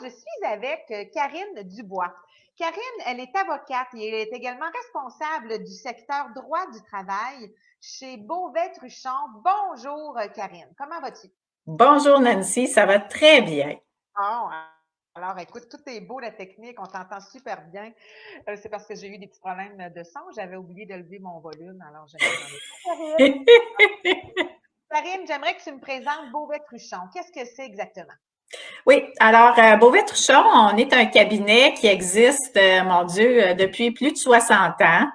je suis avec Karine Dubois. Karine, elle est avocate et elle est également responsable du secteur droit du travail chez Beauvais-Truchon. Bonjour, Karine. Comment vas-tu? Bonjour Nancy, ça va très bien. Bon, alors écoute, tout est beau, la technique, on t'entend super bien. C'est parce que j'ai eu des petits problèmes de son. J'avais oublié de lever mon volume, alors je m'en ai. Karine, j'aimerais que tu me présentes Beauvais-Truchon. Qu'est-ce que c'est exactement? Oui, alors Beauvais-Truchon, on est un cabinet qui existe, mon Dieu, depuis plus de 60 ans.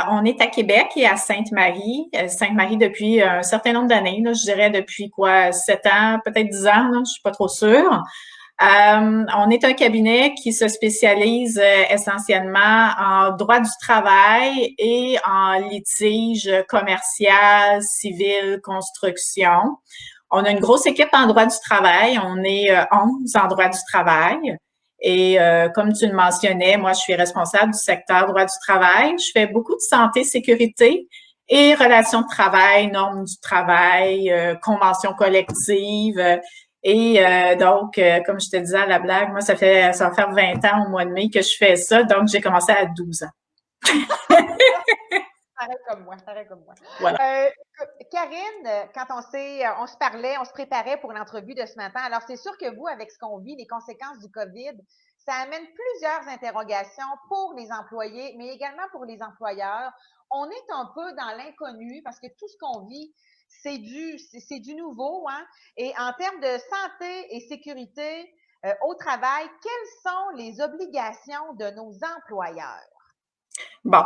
On est à Québec et à Sainte-Marie. Sainte-Marie depuis un certain nombre d'années, là, je dirais depuis quoi, 7 ans, peut-être 10 ans, là, je suis pas trop sûre. On est un cabinet qui se spécialise essentiellement en droit du travail et en litige commercial, civil, construction. On a une grosse équipe en droit du travail. On est 11 en droit du travail. Et comme tu le mentionnais, moi, je suis responsable du secteur droit du travail. Je fais beaucoup de santé, sécurité et relations de travail, normes du travail, conventions collectives. Comme je te disais à la blague, moi, ça va faire 20 ans au mois de mai que je fais ça. Donc, j'ai commencé à 12 ans. Pareil comme moi, pareil comme moi. Voilà. Karine, quand on se parlait, on se préparait pour l'entrevue de ce matin. Alors, c'est sûr que vous, avec ce qu'on vit, les conséquences du COVID, ça amène plusieurs interrogations pour les employés, mais également pour les employeurs. On est un peu dans l'inconnu parce que tout ce qu'on vit, c'est du nouveau, hein? Et en termes de santé et sécurité au travail, quelles sont les obligations de nos employeurs? Bon,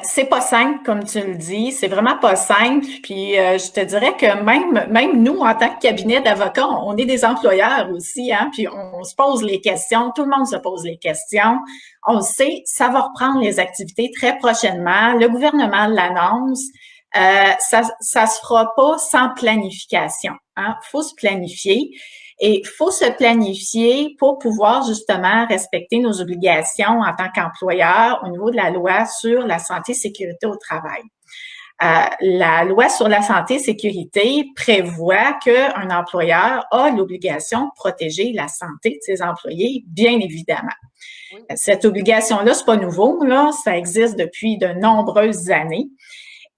c'est pas simple, comme tu le dis, c'est vraiment pas simple. Puis je te dirais que même nous, en tant que cabinet d'avocats, on est des employeurs aussi, hein. Puis on se pose les questions, tout le monde se pose les questions. On le sait, ça va reprendre les activités très prochainement. Le gouvernement l'annonce. Ça se fera pas sans planification, hein. Faut se planifier. Et il faut se planifier pour pouvoir justement respecter nos obligations en tant qu'employeur au niveau de la loi sur la santé et sécurité au travail. La loi sur la santé et sécurité prévoit qu'un employeur a l'obligation de protéger la santé de ses employés, bien évidemment. Oui. Cette obligation-là, c'est pas nouveau, là, ça existe depuis de nombreuses années.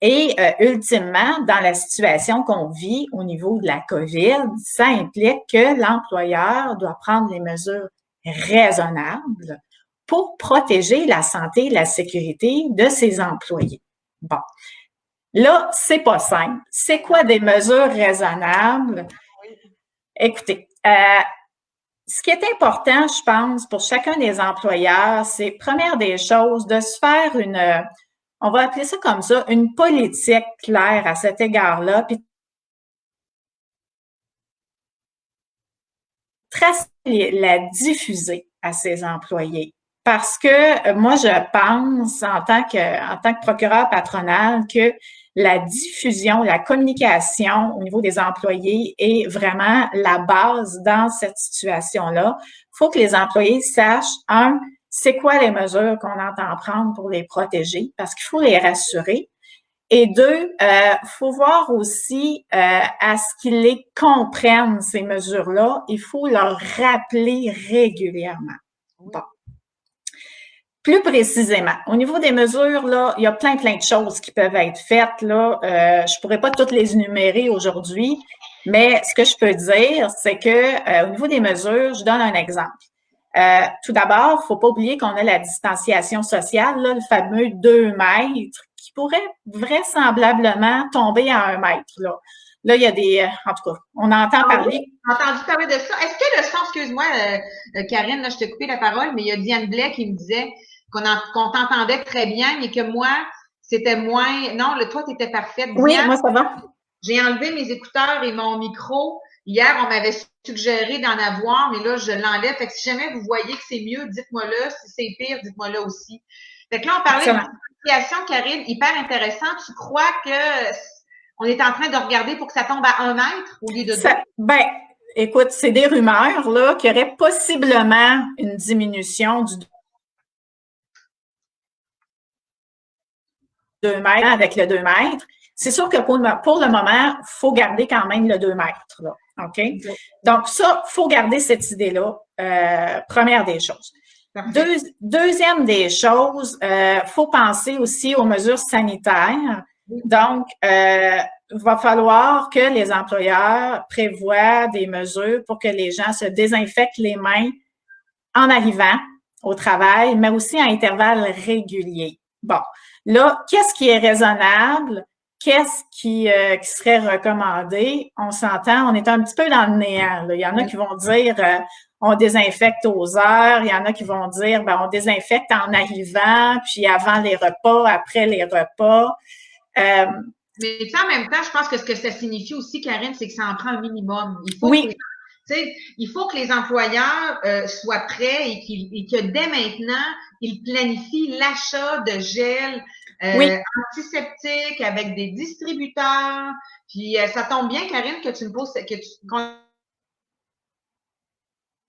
Et ultimement, dans la situation qu'on vit au niveau de la COVID, ça implique que l'employeur doit prendre les mesures raisonnables pour protéger la santé et la sécurité de ses employés. Bon, là, c'est pas simple. C'est quoi des mesures raisonnables? Écoutez, ce qui est important, je pense, pour chacun des employeurs, c'est, première des choses, de se faire on va appeler ça comme ça, une politique claire à cet égard-là, puis la diffuser à ses employés. Parce que moi, je pense, en tant que procureur patronal, que la diffusion, la communication au niveau des employés est vraiment la base dans cette situation-là. Il faut que les employés sachent, c'est quoi les mesures qu'on entend prendre pour les protéger, parce qu'il faut les rassurer. Et deux, faut voir aussi à ce qu'ils les comprennent, ces mesures-là. Il faut leur rappeler régulièrement. Bon. Plus précisément, au niveau des mesures, là, il y a plein de choses qui peuvent être faites. Là, je pourrais pas toutes les énumérer aujourd'hui, mais ce que je peux dire, c'est que au niveau des mesures, je donne un exemple. Tout d'abord, faut pas oublier qu'on a la distanciation sociale, là, le fameux 2 mètres, qui pourrait vraisemblablement tomber à 1 mètre. Là, il y a en tout cas, on entend parler. J'ai entendu parler de ça. Est-ce que le son, excuse-moi, Karine, là, je t'ai coupé la parole, mais il y a Diane Blais qui me disait qu'on t'entendait très bien, mais que moi, c'était moins. Non, toi, tu étais parfaite. Oui, Diane, moi, ça va. j'ai enlevé mes écouteurs et mon micro. Hier, on m'avait suggéré d'en avoir, mais là, je l'enlève. Fait que si jamais vous voyez que c'est mieux, dites-moi-le. Si c'est pire, dites-moi-le aussi. Fait que là, on parlait de situation, Karine, hyper intéressant. Tu crois que on est en train de regarder pour que ça tombe à 1 mètre au lieu de 2? Ben, écoute, c'est des rumeurs, là, qu'il y aurait possiblement une diminution du 2 mètres avec le 2 mètres. c'est sûr que pour le moment, il faut garder quand même le 2 mètres, là. OK? Donc, ça, il faut garder cette idée-là, première des choses. Deuxième des choses, faut penser aussi aux mesures sanitaires. Donc, va falloir que les employeurs prévoient des mesures pour que les gens se désinfectent les mains en arrivant au travail, mais aussi à intervalles réguliers. Bon, là, qu'est-ce qui est raisonnable? Qu'est-ce qui serait recommandé? On s'entend, on est un petit peu dans le néant, là. Il y en a qui vont dire on désinfecte aux heures, il y en a qui vont dire ben, on désinfecte en arrivant, puis avant les repas, après les repas. Mais en même temps, je pense que ce que ça signifie aussi, Karine, c'est que ça en prend un minimum. Il faut que les employeurs soient prêts et que dès maintenant, ils planifient l'achat de gel antiseptique avec des distributeurs. Puis ça tombe bien, Karine, que tu me poses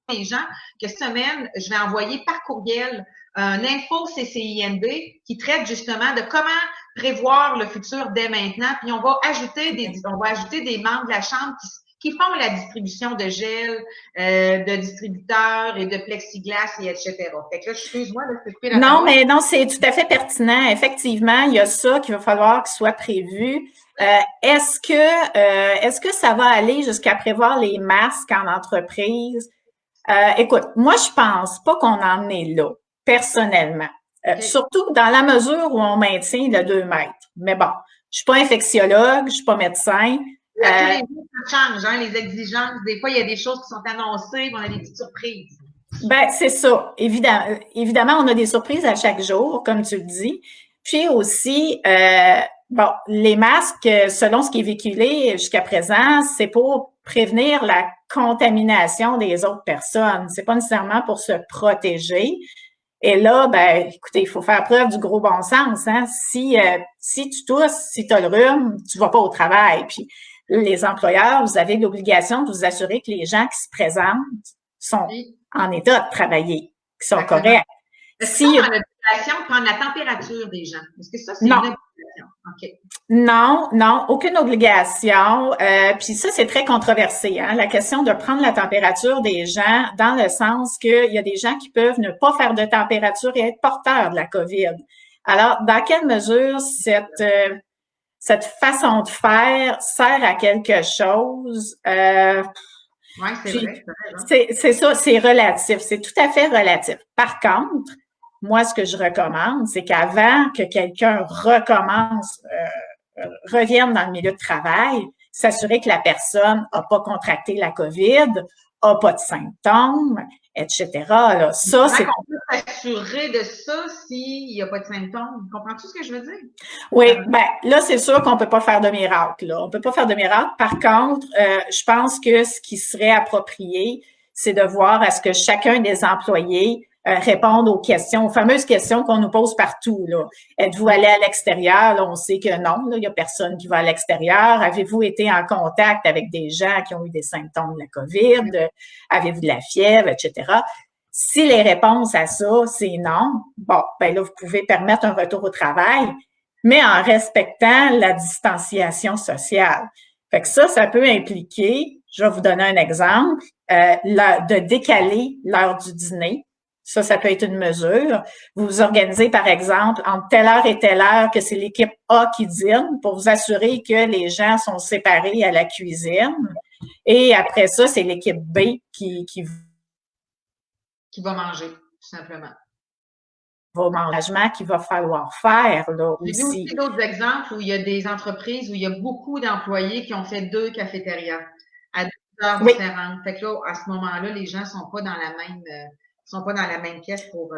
les gens que cette semaine, je vais envoyer par courriel un info CCINB qui traite justement de comment prévoir le futur dès maintenant. Puis on va ajouter des membres de la Chambre qui font la distribution de gel, de distributeurs et de plexiglas et etc. Fait que là, excuse-moi de te couper la parole. Non, mais non, c'est tout à fait pertinent. Effectivement, il y a ça qu'il va falloir qu'il soit prévu. Est-ce que ça va aller jusqu'à prévoir les masques en entreprise? Écoute, moi, je pense pas qu'on en est là, personnellement. Surtout dans la mesure où on maintient le 2 mètres. Mais bon, je suis pas infectiologue, je suis pas médecin. Tous les jours, ça change, hein, les exigences. Des fois, il y a des choses qui sont annoncées, mais on a des petites surprises. Ben, c'est ça. Évidemment, on a des surprises à chaque jour, comme tu le dis. Puis aussi, bon, les masques, selon ce qui est véhiculé jusqu'à présent, c'est pour prévenir la contamination des autres personnes. C'est pas nécessairement pour se protéger. Et là, ben, écoutez, il faut faire preuve du gros bon sens, hein. Si tu tousses, si tu as le rhume, tu vas pas au travail. Puis les employeurs, vous avez l'obligation de vous assurer que les gens qui se présentent sont en état de travailler, qui sont corrects. Est-ce qu'on a l'obligation de prendre la température des gens? Est-ce que ça, c'est une obligation? Okay. Non, aucune obligation. Puis ça, c'est très controversé, hein, la question de prendre la température des gens, dans le sens qu'il y a des gens qui peuvent ne pas faire de température et être porteurs de la COVID. Alors, dans quelle mesure cette façon de faire sert à quelque chose? Oui, c'est vrai. C'est ça, c'est relatif. C'est tout à fait relatif. Par contre, moi, ce que je recommande, c'est qu'avant que quelqu'un revienne dans le milieu de travail, s'assurer que la personne n'a pas contracté la COVID, n'a pas de symptômes, etc. Là, ça, c'est... On peut s'assurer de ça s'il n'y a pas de symptômes. Comprends-tu ce que je veux dire? Oui, ben là, c'est sûr qu'on ne peut pas faire de miracle. Là. On ne peut pas faire de miracle. Par contre, je pense que ce qui serait approprié, c'est de voir à ce que chacun des employés réponde aux questions, aux fameuses questions qu'on nous pose partout. Là. Êtes-vous allé à l'extérieur? Là, on sait que non, il n'y a personne qui va à l'extérieur. Avez-vous été en contact avec des gens qui ont eu des symptômes de la COVID? Avez-vous de la fièvre, etc.? Si les réponses à ça, c'est non, bon, ben là, vous pouvez permettre un retour au travail, mais en respectant la distanciation sociale. Fait que ça peut impliquer, je vais vous donner un exemple, de décaler l'heure du dîner. Ça peut être une mesure. Vous vous organisez, par exemple, entre telle heure et telle heure que c'est l'équipe A qui dîne pour vous assurer que les gens sont séparés à la cuisine. Et après ça, c'est l'équipe B qui va manger, tout simplement. Vos management qu'il va falloir faire, là, aussi. J'ai vu aussi d'autres exemples où il y a des entreprises où il y a beaucoup d'employés qui ont fait 2 cafétérias à 2 heures différentes. Fait que là, à ce moment-là, les gens sont pas dans la même pièce pour...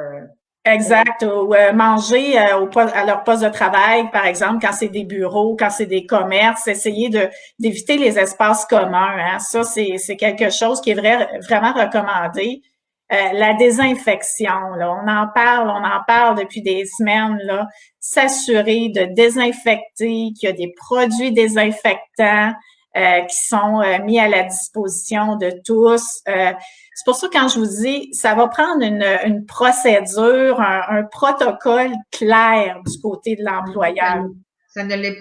Exact. Ou manger à leur poste de travail, par exemple, quand c'est des bureaux, quand c'est des commerces, essayer d'éviter les espaces communs. Hein. Ça, c'est quelque chose qui est vraiment recommandé. La désinfection, là, on en parle depuis des semaines, là. S'assurer de désinfecter, qu'il y a des produits désinfectants qui sont mis à la disposition de tous. C'est pour ça que quand je vous dis, ça va prendre une procédure, un protocole clair du côté de l'employeur. Ça ne l'est pas.